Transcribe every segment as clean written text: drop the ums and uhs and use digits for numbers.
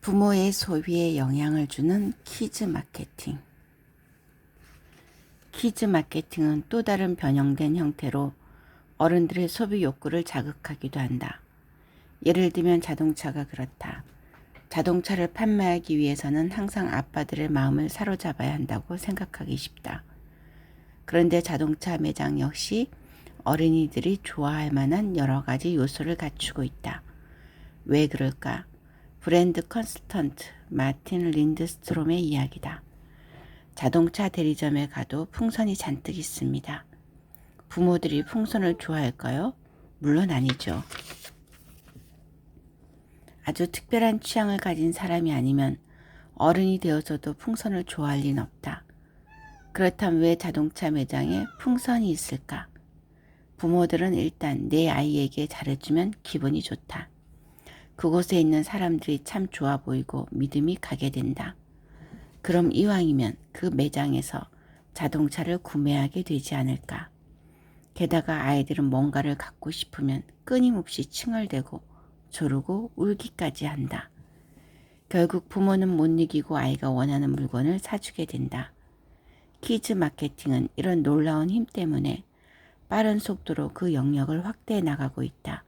부모의 소비에 영향을 주는 키즈 마케팅. 키즈 마케팅은 또 다른 변형된 형태로 어른들의 소비 욕구를 자극하기도 한다. 예를 들면 자동차가 그렇다. 자동차를 판매하기 위해서는 항상 아빠들의 마음을 사로잡아야 한다고 생각하기 쉽다. 그런데 자동차 매장 역시 어린이들이 좋아할 만한 여러 가지 요소를 갖추고 있다. 왜 그럴까? 브랜드 컨설턴트 마틴 린드스트롬의 이야기다. 자동차 대리점에 가도 풍선이 잔뜩 있습니다. 부모들이 풍선을 좋아할까요? 물론 아니죠. 아주 특별한 취향을 가진 사람이 아니면 어른이 되어서도 풍선을 좋아할 리는 없다. 그렇다면 왜 자동차 매장에 풍선이 있을까? 부모들은 일단 내 아이에게 잘해주면 기분이 좋다. 그곳에 있는 사람들이 참 좋아 보이고 믿음이 가게 된다. 그럼 이왕이면 그 매장에서 자동차를 구매하게 되지 않을까. 게다가 아이들은 뭔가를 갖고 싶으면 끊임없이 칭얼대고 조르고 울기까지 한다. 결국 부모는 못 이기고 아이가 원하는 물건을 사주게 된다. 키즈 마케팅은 이런 놀라운 힘 때문에 빠른 속도로 그 영역을 확대해 나가고 있다.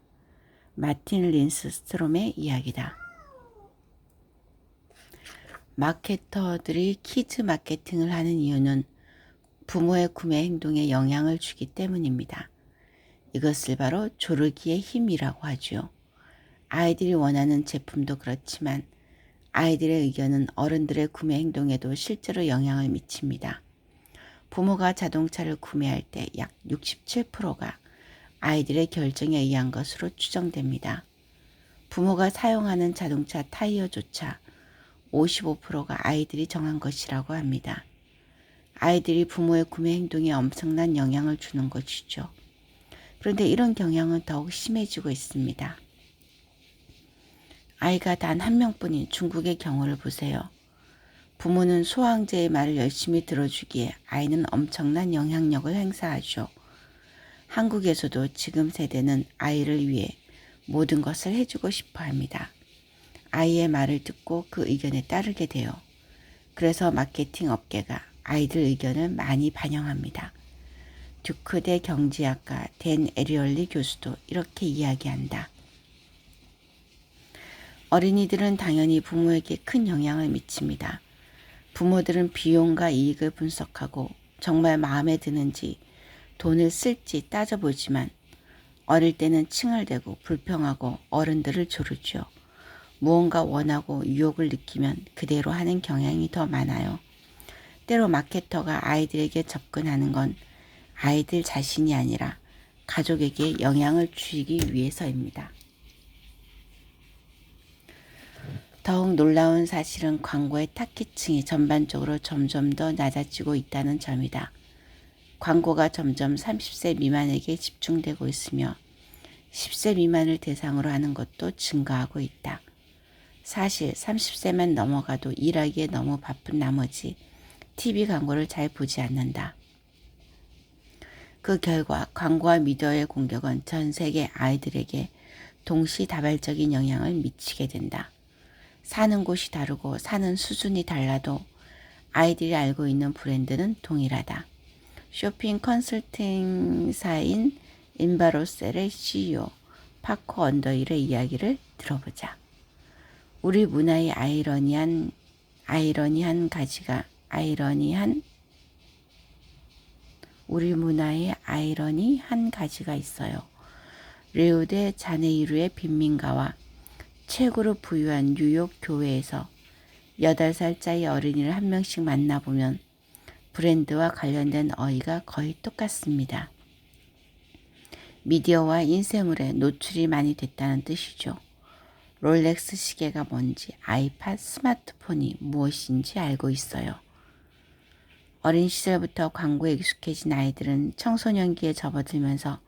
마틴 린스트롬의 이야기다. 마케터들이 키즈 마케팅을 하는 이유는 부모의 구매 행동에 영향을 주기 때문입니다. 이것을 바로 조르기의 힘이라고 하죠. 아이들이 원하는 제품도 그렇지만 아이들의 의견은 어른들의 구매 행동에도 실제로 영향을 미칩니다. 부모가 자동차를 구매할 때 약 67%가 아이들의 결정에 의한 것으로 추정됩니다. 부모가 사용하는 자동차 타이어조차 55%가 아이들이 정한 것이라고 합니다. 아이들이 부모의 구매 행동에 엄청난 영향을 주는 것이죠. 그런데 이런 경향은 더욱 심해지고 있습니다. 아이가 단 한 명뿐인 중국의 경우를 보세요. 부모는 소황제의 말을 열심히 들어주기에 아이는 엄청난 영향력을 행사하죠. 한국에서도 지금 세대는 아이를 위해 모든 것을 해주고 싶어 합니다. 아이의 말을 듣고 그 의견에 따르게 돼요. 그래서 마케팅 업계가 아이들 의견을 많이 반영합니다. 듀크대 경제학과 댄 에리얼리 교수도 이렇게 이야기한다. 어린이들은 당연히 부모에게 큰 영향을 미칩니다. 부모들은 비용과 이익을 분석하고 정말 마음에 드는지 돈을 쓸지 따져보지만 어릴 때는 칭얼대고 불평하고 어른들을 조르죠. 무언가 원하고 유혹을 느끼면 그대로 하는 경향이 더 많아요. 때로 마케터가 아이들에게 접근하는 건 아이들 자신이 아니라 가족에게 영향을 주기 위해서입니다. 더욱 놀라운 사실은 광고의 타깃층이 전반적으로 점점 더 낮아지고 있다는 점이다. 광고가 점점 30세 미만에게 집중되고 있으며 10세 미만을 대상으로 하는 것도 증가하고 있다. 사실 30세만 넘어가도 일하기에 너무 바쁜 나머지 TV 광고를 잘 보지 않는다. 그 결과 광고와 미디어의 공격은 전 세계 아이들에게 동시다발적인 영향을 미치게 된다. 사는 곳이 다르고 사는 수준이 달라도 아이들이 알고 있는 브랜드는 동일하다. 쇼핑 컨설팅사인 인바로셀의 CEO 파커 언더힐의 이야기를 들어보자. 우리 문화의 아이러니한 가지가 있어요. 리우데 자네이루의 빈민가와 최고로 부유한 뉴욕 교회에서 8살짜리 어린이를 한 명씩 만나보면 브랜드와 관련된 어휘가 거의 똑같습니다. 미디어와 인쇄물에 노출이 많이 됐다는 뜻이죠. 롤렉스 시계가 뭔지, 아이팟, 스마트폰이 무엇인지 알고 있어요. 어린 시절부터 광고에 익숙해진 아이들은 청소년기에 접어들면서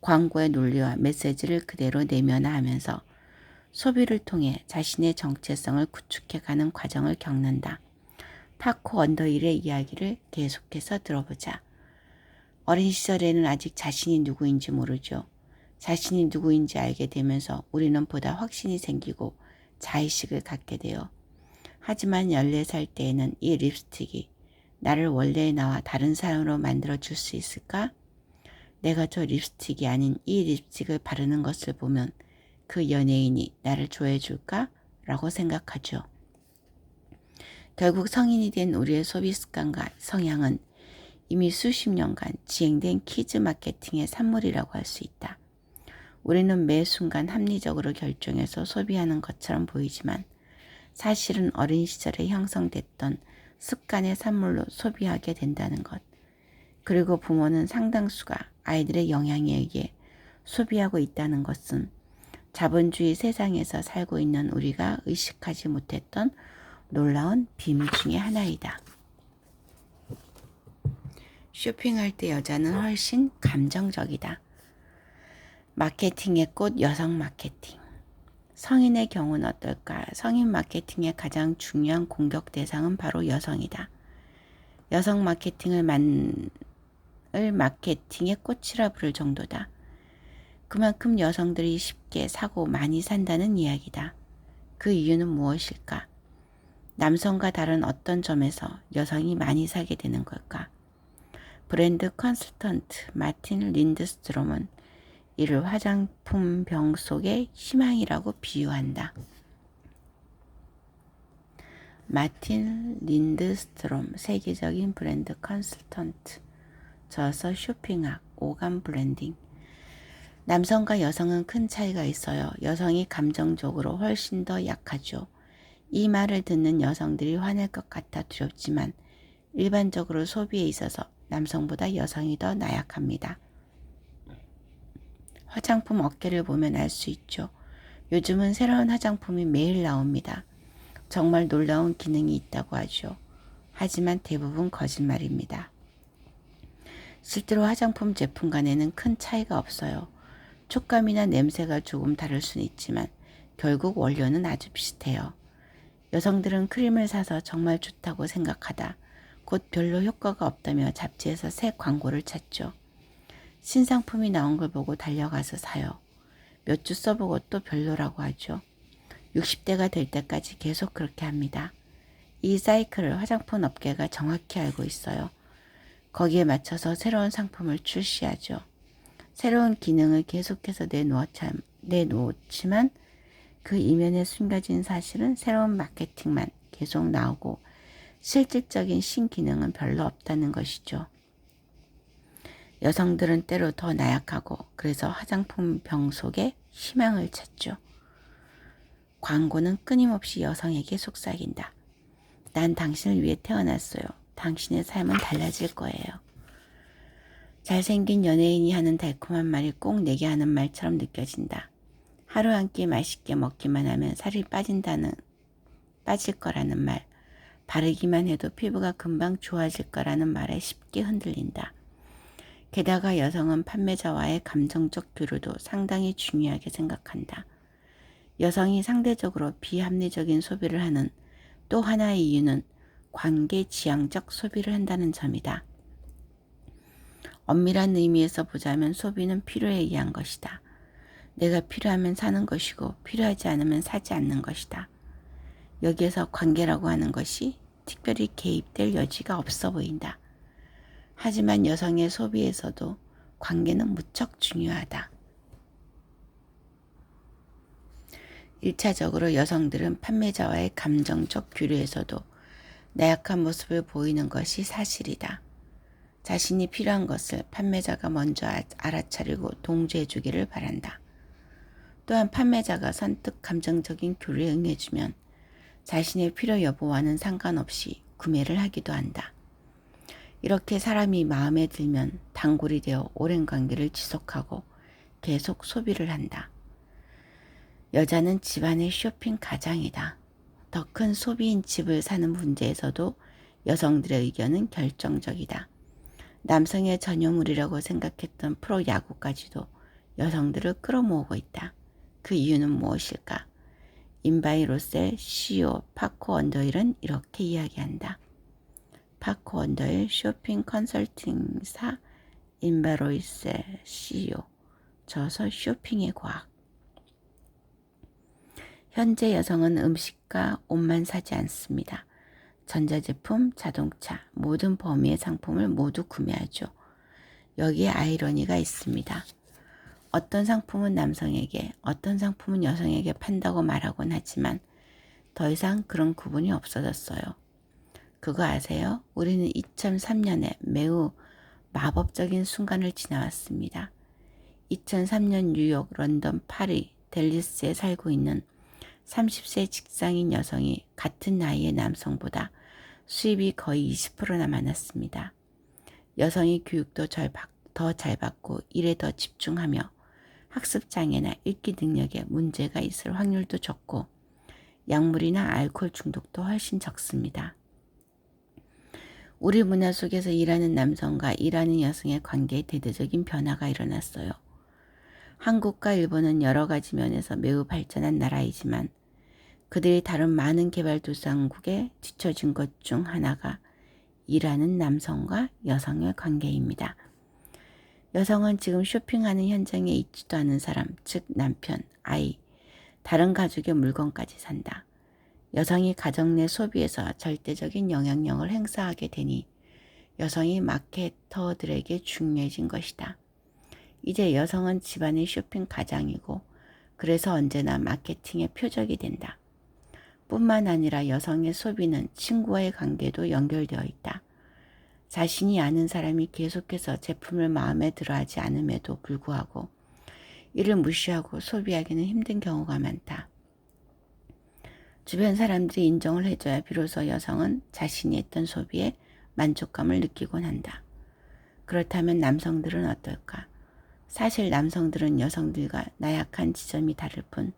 광고의 논리와 메시지를 그대로 내면화하면서 소비를 통해 자신의 정체성을 구축해가는 과정을 겪는다. 파코 언더힐의 이야기를 계속해서 들어보자. 어린 시절에는 아직 자신이 누구인지 모르죠. 자신이 누구인지 알게 되면서 우리는 보다 확신이 생기고 자의식을 갖게 돼요. 하지만 14살 때에는 이 립스틱이 나를 원래의 나와 다른 사람으로 만들어줄 수 있을까? 내가 저 립스틱이 아닌 이 립스틱을 바르는 것을 보면 그 연예인이 나를 좋아해 줄까? 라고 생각하죠. 결국 성인이 된 우리의 소비 습관과 성향은 이미 수십 년간 지행된 키즈 마케팅의 산물이라고 할 수 있다. 우리는 매 순간 합리적으로 결정해서 소비하는 것처럼 보이지만 사실은 어린 시절에 형성됐던 습관의 산물로 소비하게 된다는 것. 그리고 부모는 상당수가 아이들의 영향에 의해 소비하고 있다는 것은 자본주의 세상에서 살고 있는 우리가 의식하지 못했던 놀라운 비밀 중의 하나이다. 쇼핑할 때 여자는 훨씬 감정적이다. 마케팅의 꽃 여성 마케팅. 성인의 경우는 어떨까? 성인 마케팅의 가장 중요한 공격 대상은 바로 여성이다. 여성 마케팅을 마케팅의 꽃이라 부를 정도다. 그만큼 여성들이 쉽게 사고 많이 산다는 이야기다. 그 이유는 무엇일까? 남성과 다른 어떤 점에서 여성이 많이 사게 되는 걸까? 브랜드 컨설턴트 마틴 린드스트롬은 이를 화장품 병 속의 희망이라고 비유한다. 마틴 린드스트롬, 세계적인 브랜드 컨설턴트, 저서 쇼핑학, 오감 브랜딩. 남성과 여성은 큰 차이가 있어요. 여성이 감정적으로 훨씬 더 약하죠. 이 말을 듣는 여성들이 화낼 것 같아 두렵지만 일반적으로 소비에 있어서 남성보다 여성이 더 나약합니다. 화장품 업계를 보면 알 수 있죠. 요즘은 새로운 화장품이 매일 나옵니다. 정말 놀라운 기능이 있다고 하죠. 하지만 대부분 거짓말입니다. 실제로 화장품 제품 간에는 큰 차이가 없어요. 촉감이나 냄새가 조금 다를 수는 있지만 결국 원료는 아주 비슷해요. 여성들은 크림을 사서 정말 좋다고 생각하다 곧 별로 효과가 없다며 잡지에서 새 광고를 찾죠. 신상품이 나온 걸 보고 달려가서 사요. 몇 주 써보고 또 별로라고 하죠. 60대가 될 때까지 계속 그렇게 합니다. 이 사이클을 화장품 업계가 정확히 알고 있어요. 거기에 맞춰서 새로운 상품을 출시하죠. 새로운 기능을 계속해서 내놓지만 그 이면에 숨겨진 사실은 새로운 마케팅만 계속 나오고 실질적인 신기능은 별로 없다는 것이죠. 여성들은 때로 더 나약하고 그래서 화장품 병 속에 희망을 찾죠. 광고는 끊임없이 여성에게 속삭인다. 난 당신을 위해 태어났어요. 당신의 삶은 달라질 거예요. 잘생긴 연예인이 하는 달콤한 말이 꼭 내게 하는 말처럼 느껴진다. 하루 한 끼 맛있게 먹기만 하면 살이 빠질 거라는 말. 바르기만 해도 피부가 금방 좋아질 거라는 말에 쉽게 흔들린다. 게다가 여성은 판매자와의 감정적 교류도 상당히 중요하게 생각한다. 여성이 상대적으로 비합리적인 소비를 하는 또 하나의 이유는 관계 지향적 소비를 한다는 점이다. 엄밀한 의미에서 보자면 소비는 필요에 의한 것이다. 내가 필요하면 사는 것이고 필요하지 않으면 사지 않는 것이다. 여기에서 관계라고 하는 것이 특별히 개입될 여지가 없어 보인다. 하지만 여성의 소비에서도 관계는 무척 중요하다. 1차적으로 여성들은 판매자와의 감정적 교류에서도 나약한 모습을 보이는 것이 사실이다. 자신이 필요한 것을 판매자가 먼저 알아차리고 동조해 주기를 바란다. 또한 판매자가 선뜻 감정적인 교류에 응해주면 자신의 필요 여부와는 상관없이 구매를 하기도 한다. 이렇게 사람이 마음에 들면 단골이 되어 오랜 관계를 지속하고 계속 소비를 한다. 여자는 집안의 쇼핑 가장이다. 더 큰 소비인 집을 사는 문제에서도 여성들의 의견은 결정적이다. 남성의 전유물이라고 생각했던 프로야구까지도 여성들을 끌어모으고 있다. 그 이유는 무엇일까? 인바이 로셀 CEO 파코 언더힐은 이렇게 이야기한다. 파코 언더힐 쇼핑 컨설팅사 인바로이셀 CEO 저서 쇼핑의 과학. 현재 여성은 음식과 옷만 사지 않습니다. 전자제품, 자동차, 모든 범위의 상품을 모두 구매하죠. 여기에 아이러니가 있습니다. 어떤 상품은 남성에게, 어떤 상품은 여성에게 판다고 말하곤 하지만 더 이상 그런 구분이 없어졌어요. 그거 아세요? 우리는 2003년에 매우 마법적인 순간을 지나왔습니다. 2003년 뉴욕, 런던, 파리, 델리스에 살고 있는 30세 직장인 여성이 같은 나이의 남성보다 수입이 거의 20%나 많았습니다. 여성이 교육도 더 잘 받고 일에 더 집중하며 학습장애나 읽기 능력에 문제가 있을 확률도 적고 약물이나 알코올 중독도 훨씬 적습니다. 우리 문화 속에서 일하는 남성과 일하는 여성의 관계에 대대적인 변화가 일어났어요. 한국과 일본은 여러 가지 면에서 매우 발전한 나라이지만 그들이 다른 많은 개발도상국에 뒤처진 것 중 하나가 일하는 남성과 여성의 관계입니다. 여성은 지금 쇼핑하는 현장에 있지도 않은 사람, 즉 남편, 아이, 다른 가족의 물건까지 산다. 여성이 가정 내 소비에서 절대적인 영향력을 행사하게 되니 여성이 마케터들에게 중요해진 것이다. 이제 여성은 집안의 쇼핑 가장이고 그래서 언제나 마케팅의 표적이 된다. 뿐만 아니라 여성의 소비는 친구와의 관계도 연결되어 있다. 자신이 아는 사람이 계속해서 제품을 마음에 들어하지 않음에도 불구하고 이를 무시하고 소비하기는 힘든 경우가 많다. 주변 사람들이 인정을 해줘야 비로소 여성은 자신이 했던 소비에 만족감을 느끼곤 한다. 그렇다면 남성들은 어떨까? 사실 남성들은 여성들과 나약한 지점이 다를 뿐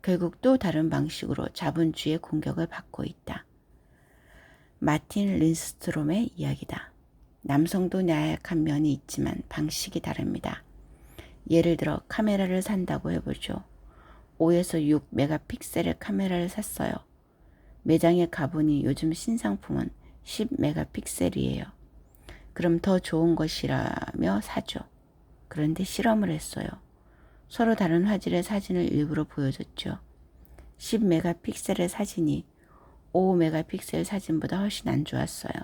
결국 또 다른 방식으로 자본주의의 공격을 받고 있다. 마틴 린스트롬의 이야기다. 남성도 나약한 면이 있지만 방식이 다릅니다. 예를 들어 카메라를 산다고 해보죠. 5에서 6 메가픽셀의 카메라를 샀어요. 매장에 가보니 요즘 신상품은 10 메가픽셀이에요. 그럼 더 좋은 것이라며 사죠. 그런데 실험을 했어요. 서로 다른 화질의 사진을 일부러 보여줬죠. 10 메가픽셀의 사진이 5 메가픽셀 사진보다 훨씬 안 좋았어요.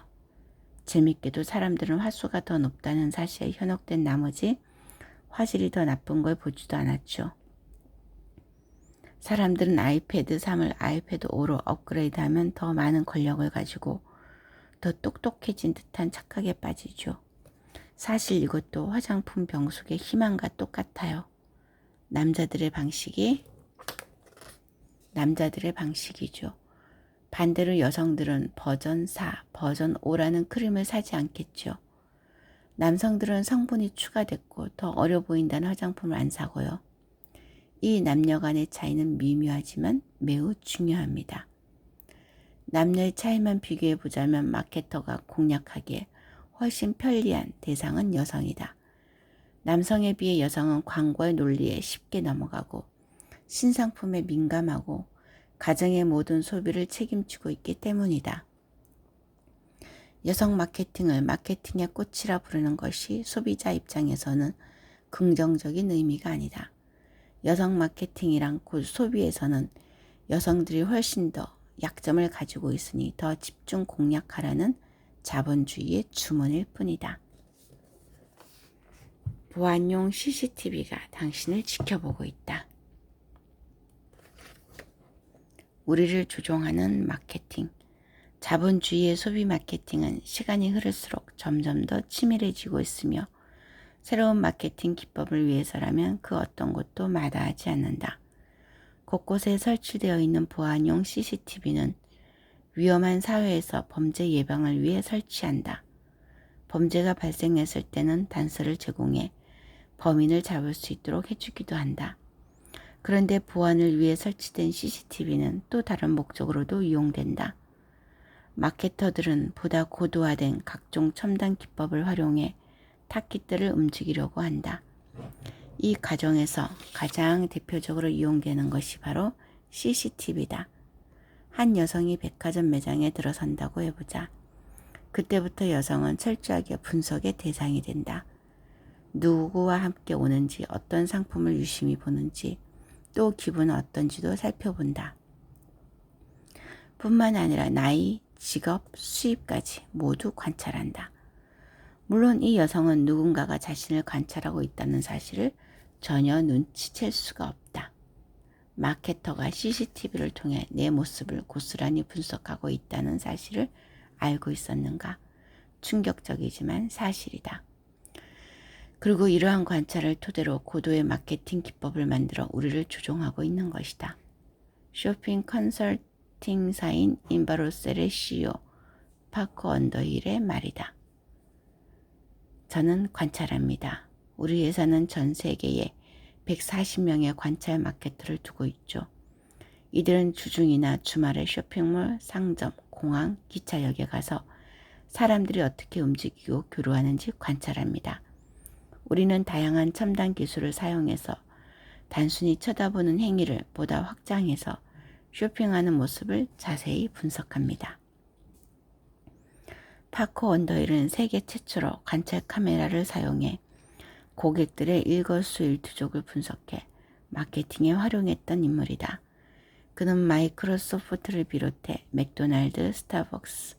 재밌게도 사람들은 화소가 더 높다는 사실에 현혹된 나머지 화질이 더 나쁜 걸 보지도 않았죠. 사람들은 아이패드 3을 아이패드 5로 업그레이드하면 더 많은 권력을 가지고 더 똑똑해진 듯한 착각에 빠지죠. 사실 이것도 화장품 병속의 희망과 똑같아요. 남자들의 방식이죠. 반대로 여성들은 버전 4, 버전 5라는 크림을 사지 않겠죠. 남성들은 성분이 추가됐고 더 어려 보인다는 화장품을 안 사고요. 이 남녀 간의 차이는 미묘하지만 매우 중요합니다. 남녀의 차이만 비교해 보자면 마케터가 공략하기에 훨씬 편리한 대상은 여성이다. 남성에 비해 여성은 광고의 논리에 쉽게 넘어가고 신상품에 민감하고 가정의 모든 소비를 책임지고 있기 때문이다. 여성 마케팅을 마케팅의 꽃이라 부르는 것이 소비자 입장에서는 긍정적인 의미가 아니다. 여성 마케팅이란 곧 소비에서는 여성들이 훨씬 더 약점을 가지고 있으니 더 집중 공략하라는 자본주의의 주문일 뿐이다. 보안용 CCTV가 당신을 지켜보고 있다. 우리를 조종하는 마케팅. 자본주의의 소비 마케팅은 시간이 흐를수록 점점 더 치밀해지고 있으며 새로운 마케팅 기법을 위해서라면 그 어떤 것도 마다하지 않는다. 곳곳에 설치되어 있는 보안용 CCTV는 위험한 사회에서 범죄 예방을 위해 설치한다. 범죄가 발생했을 때는 단서를 제공해 범인을 잡을 수 있도록 해주기도 한다. 그런데 보안을 위해 설치된 CCTV는 또 다른 목적으로도 이용된다. 마케터들은 보다 고도화된 각종 첨단 기법을 활용해 타깃들을 움직이려고 한다. 이 과정에서 가장 대표적으로 이용되는 것이 바로 CCTV다. 한 여성이 백화점 매장에 들어선다고 해보자. 그때부터 여성은 철저하게 분석의 대상이 된다. 누구와 함께 오는지, 어떤 상품을 유심히 보는지, 또 기분은 어떤지도 살펴본다. 뿐만 아니라 나이, 직업, 수입까지 모두 관찰한다. 물론 이 여성은 누군가가 자신을 관찰하고 있다는 사실을 전혀 눈치챌 수가 없다. 마케터가 CCTV를 통해 내 모습을 고스란히 분석하고 있다는 사실을 알고 있었는가? 충격적이지만 사실이다. 그리고 이러한 관찰을 토대로 고도의 마케팅 기법을 만들어 우리를 조종하고 있는 것이다. 쇼핑 컨설팅사인 인바로셀의 CEO 파커 언더힐의 말이다. 저는 관찰합니다. 우리 회사는 전 세계에 140명의 관찰 마케터를 두고 있죠. 이들은 주중이나 주말에 쇼핑몰, 상점, 공항, 기차역에 가서 사람들이 어떻게 움직이고 교류하는지 관찰합니다. 우리는 다양한 첨단 기술을 사용해서 단순히 쳐다보는 행위를 보다 확장해서 쇼핑하는 모습을 자세히 분석합니다. 파커 언더힐은 세계 최초로 관찰 카메라를 사용해 고객들의 일거수일투족을 분석해 마케팅에 활용했던 인물이다. 그는 마이크로소프트를 비롯해 맥도날드, 스타벅스,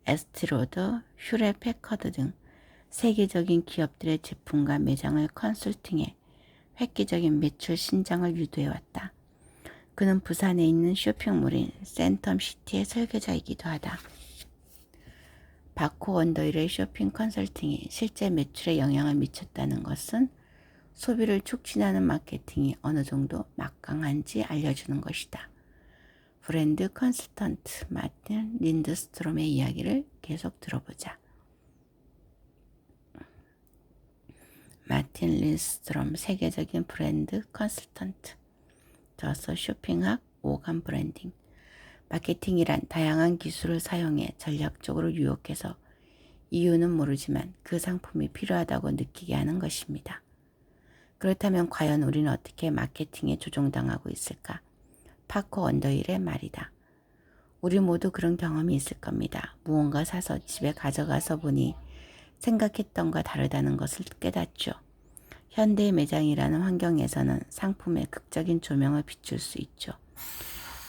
에스티로더, 휴렛패커드 등 세계적인 기업들의 제품과 매장을 컨설팅해 획기적인 매출 신장을 유도해왔다. 그는 부산에 있는 쇼핑몰인 센텀시티의 설계자이기도 하다. 파커 언더힐의 쇼핑 컨설팅이 실제 매출에 영향을 미쳤다는 것은 소비를 촉진하는 마케팅이 어느 정도 막강한지 알려주는 것이다. 브랜드 컨설턴트 마틴 린드스트롬의 이야기를 계속 들어보자. 마틴 린드스트롬 세계적인 브랜드 컨설턴트. 저서 쇼핑학 오감 브랜딩. 마케팅이란 다양한 기술을 사용해 전략적으로 유혹해서 이유는 모르지만 그 상품이 필요하다고 느끼게 하는 것입니다. 그렇다면 과연 우리는 어떻게 마케팅에 조종당하고 있을까? 파커 언더힐의 말이다. 우리 모두 그런 경험이 있을 겁니다. 무언가 사서 집에 가져가서 보니 생각했던과 다르다는 것을 깨닫죠. 현대 매장이라는 환경에서는 상품에 극적인 조명을 비출 수 있죠.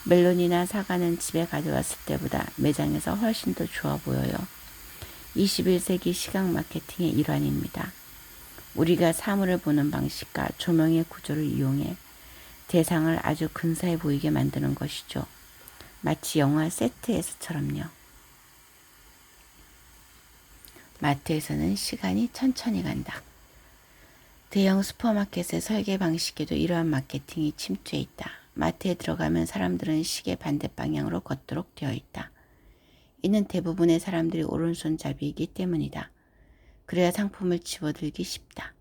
멜론이나 사과는 집에 가져왔을 때보다 매장에서 훨씬 더 좋아 보여요. 21세기 시각 마케팅의 일환입니다. 우리가 사물을 보는 방식과 조명의 구조를 이용해 대상을 아주 근사해 보이게 만드는 것이죠. 마치 영화 세트에서처럼요. 마트에서는 시간이 천천히 간다. 대형 슈퍼마켓의 설계 방식에도 이러한 마케팅이 침투해 있다. 마트에 들어가면 사람들은 시계 반대 방향으로 걷도록 되어 있다. 이는 대부분의 사람들이 오른손잡이이기 때문이다. 그래야 상품을 집어들기 쉽다.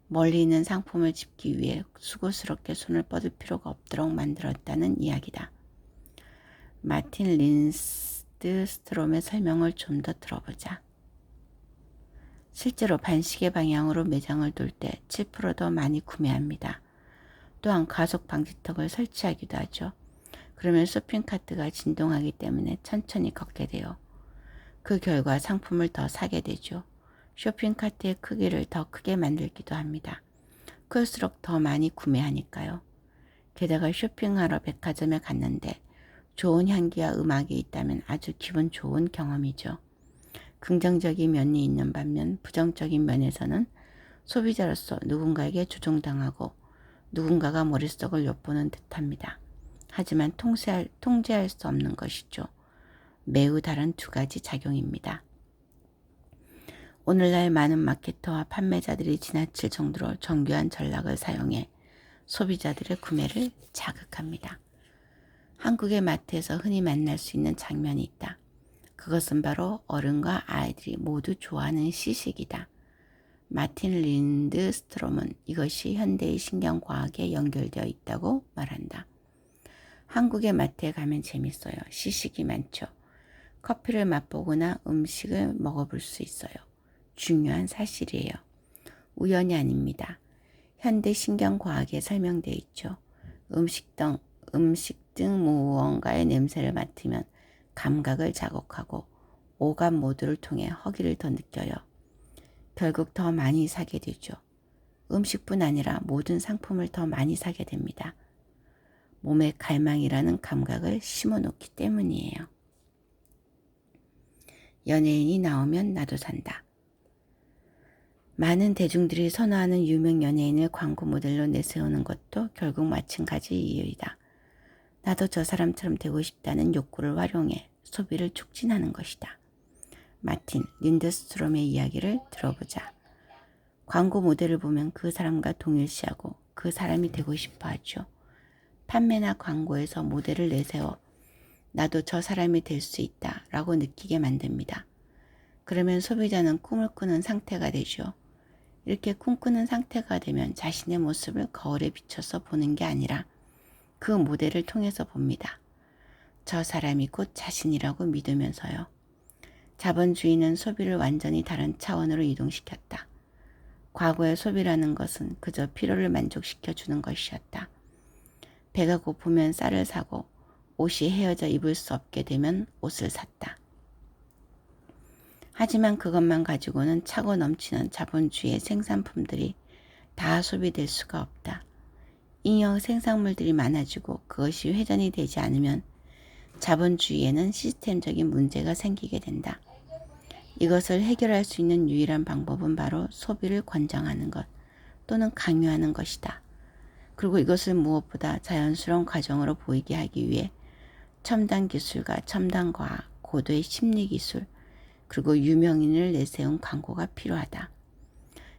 멀리 있는 상품을 집기 위해 수고스럽게 손을 뻗을 필요가 없도록 만들었다는 이야기다. 마틴 린드스트롬의 설명을 좀 더 들어보자. 실제로 반시계 방향으로 매장을 돌 때 7% 더 많이 구매합니다. 또한 가속 방지턱을 설치하기도 하죠. 그러면 쇼핑카트가 진동하기 때문에 천천히 걷게 돼요. 그 결과 상품을 더 사게 되죠. 쇼핑카트의 크기를 더 크게 만들기도 합니다. 클수록 더 많이 구매하니까요. 게다가 쇼핑하러 백화점에 갔는데 좋은 향기와 음악이 있다면 아주 기분 좋은 경험이죠. 긍정적인 면이 있는 반면 부정적인 면에서는 소비자로서 누군가에게 조종당하고 누군가가 머릿속을 엿보는 듯합니다. 하지만 통제할 수 없는 것이죠. 매우 다른 두 가지 작용입니다. 오늘날 많은 마케터와 판매자들이 지나칠 정도로 정교한 전략을 사용해 소비자들의 구매를 자극합니다. 한국의 마트에서 흔히 만날 수 있는 장면이 있다. 그것은 바로 어른과 아이들이 모두 좋아하는 시식이다. 마틴 린드스트롬은 이것이 현대의 신경과학에 연결되어 있다고 말한다. 한국의 마트에 가면 재밌어요. 시식이 많죠. 커피를 맛보거나 음식을 먹어볼 수 있어요. 중요한 사실이에요. 우연이 아닙니다. 현대 신경과학에 설명되어 있죠. 음식 등 무언가의 냄새를 맡으면 감각을 자극하고 오감 모두를 통해 허기를 더 느껴요. 결국 더 많이 사게 되죠. 음식뿐 아니라 모든 상품을 더 많이 사게 됩니다. 몸에 갈망이라는 감각을 심어놓기 때문이에요. 연예인이 나오면 나도 산다. 많은 대중들이 선호하는 유명 연예인을 광고 모델로 내세우는 것도 결국 마찬가지 이유이다. 나도 저 사람처럼 되고 싶다는 욕구를 활용해 소비를 촉진하는 것이다. 마틴 린드스트롬의 이야기를 들어보자. 광고 모델을 보면 그 사람과 동일시하고 그 사람이 되고 싶어 하죠. 판매나 광고에서 모델을 내세워 나도 저 사람이 될 수 있다 라고 느끼게 만듭니다. 그러면 소비자는 꿈을 꾸는 상태가 되죠. 이렇게 꿈꾸는 상태가 되면 자신의 모습을 거울에 비춰서 보는 게 아니라 그 모델을 통해서 봅니다. 저 사람이 곧 자신이라고 믿으면서요. 자본주의는 소비를 완전히 다른 차원으로 이동시켰다. 과거의 소비라는 것은 그저 필요를 만족시켜주는 것이었다. 배가 고프면 쌀을 사고 옷이 헤어져 입을 수 없게 되면 옷을 샀다. 하지만 그것만 가지고는 차고 넘치는 자본주의의 생산품들이 다 소비될 수가 없다. 잉여 생산물들이 많아지고 그것이 회전이 되지 않으면 자본주의에는 시스템적인 문제가 생기게 된다. 이것을 해결할 수 있는 유일한 방법은 바로 소비를 권장하는 것 또는 강요하는 것이다. 그리고 이것을 무엇보다 자연스러운 과정으로 보이게 하기 위해 첨단 기술과 첨단 과학, 고도의 심리 기술, 그리고 유명인을 내세운 광고가 필요하다.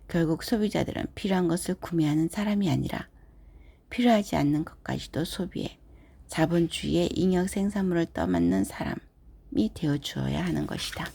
결국 소비자들은 필요한 것을 구매하는 사람이 아니라 필요하지 않는 것까지도 소비해 자본주의의 잉여 생산물을 떠맡는 사람이 되어주어야 하는 것이다.